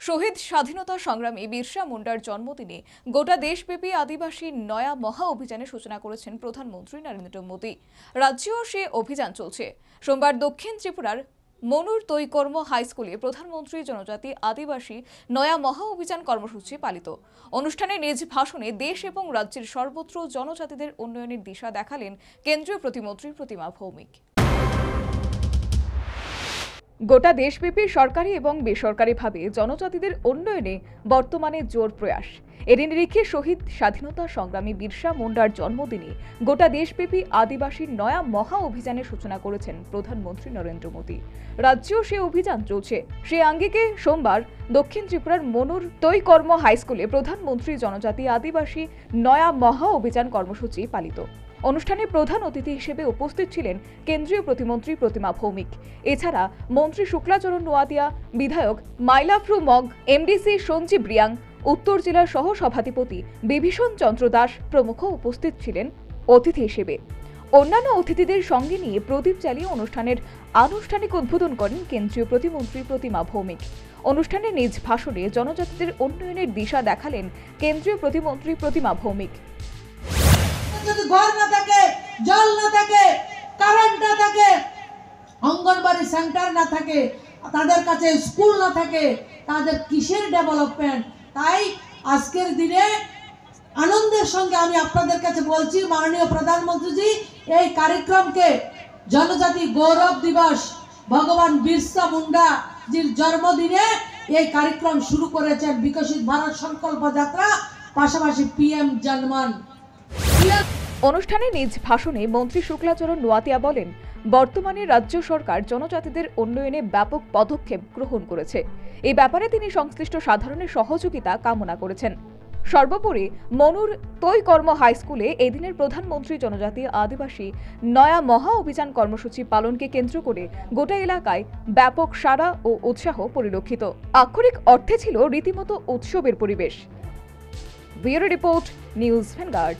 শহীদ স্বাধীনতা সংগ্রামী বিরসা মুন্ডার জন্মদিনে গোটা দেশব্যাপী আদিবাসী নয়া মহা অভিযানের সূচনা করেছেন প্রধানমন্ত্রী নরেন্দ্র মোদী। রাজ্যেও সে অভিযান চলছে। সোমবার দক্ষিণ ত্রিপুরার মনুর তৈকর্ম হাই স্কুলে প্রধানমন্ত্রী জনজাতি আদিবাসী নয়া মহা অভিযান কর্মসূচি পালিত। অনুষ্ঠানে নিজ ভাষণে দেশ এবং রাজ্যের সর্বত্র জনজাতিদের উন্নয়নের দিশা দেখালেন কেন্দ্রীয় প্রতিমন্ত্রী প্রতিমা ভৌমিক। গোটা দেশব্যাপী সরকারি এবং বেসরকারিভাবে জনজাতিদের উন্নয়নে বর্তমানে জোর প্রয়াস। এর নিরিখে শহীদ স্বাধীনতা সংগ্রামী বিরসা মুন্ডার জন্মদিনে গোটা দেশব্যাপী আদিবাসী নয়া মহা অভিযানের সূচনা করেছেন প্রধানমন্ত্রী নরেন্দ্র মোদী। রাজ্যেও সে অভিযান চলছে। সে আঙ্গিকে সোমবার দক্ষিণ ত্রিপুরার মনুর তৈকর্ম হাই স্কুলে প্রধানমন্ত্রী জনজাতি আদিবাসী নয়া মহা অভিযান কর্মসূচি পালিত। অনুষ্ঠানে প্রধান অতিথি হিসেবে উপস্থিত ছিলেন কেন্দ্রীয় প্রতিমন্ত্রী প্রতিমা ভৌমিক। এছাড়া মন্ত্রী শুক্লাচরণ নোয়াতিয়া, বিধায়ক মাইলাফ্রু মগ, এমডিসি সঞ্জীব রিয়াং, উত্তর জেলার সহ সভাধিপতি বিভীষণ চন্দ্র দাস প্রমুখ উপস্থিত ছিলেন অতিথি হিসেবে। অন্যান্য অতিথিদের সঙ্গে নিয়ে প্রদীপ জ্বালিয়ে অনুষ্ঠানের আনুষ্ঠানিক উদ্বোধন করেন কেন্দ্রীয় প্রতিমন্ত্রী প্রতিমা ভৌমিক। অনুষ্ঠানে নিজ ভাষণে জনজাতিদের উন্নয়নের দিশা দেখালেন কেন্দ্রীয় প্রতিমন্ত্রী প্রতিমা ভৌমিক। যদি ঘর না থাকে, জল না থাকে, কারেন্ট না থাকে, অঙ্গনবাড়ি সেন্টার না থাকে, তাদের কাছে স্কুল না থাকে, তাদের কিসের ডেভেলপমেন্ট? তাই আজকের দিনে আনন্দের সঙ্গে আমি আপনাদের কাছে বলছি, মাননীয় প্রধানমন্ত্রীজি এই কার্যক্রমকে জনজাতি গৌরব দিবস ভগবান বিরসা মুন্ডা জির জন্মদিনে এই কার্যক্রম শুরু করেছেন। বিকশিত ভারত সংকল্প যাত্রা, পাশাপাশি পিএম জনমন। অনুষ্ঠানে নিজ ভাষণে মন্ত্রী শুক্লাচরণ নোয়াতিয়া বলেন, বর্তমানে রাজ্য সরকার জনজাতিদের উন্নয়নে ব্যাপক পদক্ষেপ গ্রহণ করেছে। এই ব্যাপারে তিনি সংশ্লিষ্ট সাধারণের সহযোগিতা কামনা করেছেন। সর্বোপরি মনুর তৈকর্ম হাই স্কুলে এদিনের প্রধানমন্ত্রী জনজাতি আদিবাসী নয়া মহা অভিযান কর্মসূচি পালনকে কেন্দ্র করে গোটা এলাকায় ব্যাপক সাড়া ও উৎসাহ পরিলক্ষিত। আক্ষরিক অর্থে ছিল রীতিমতো উৎসবের পরিবেশ। Bureau report, news vanguard.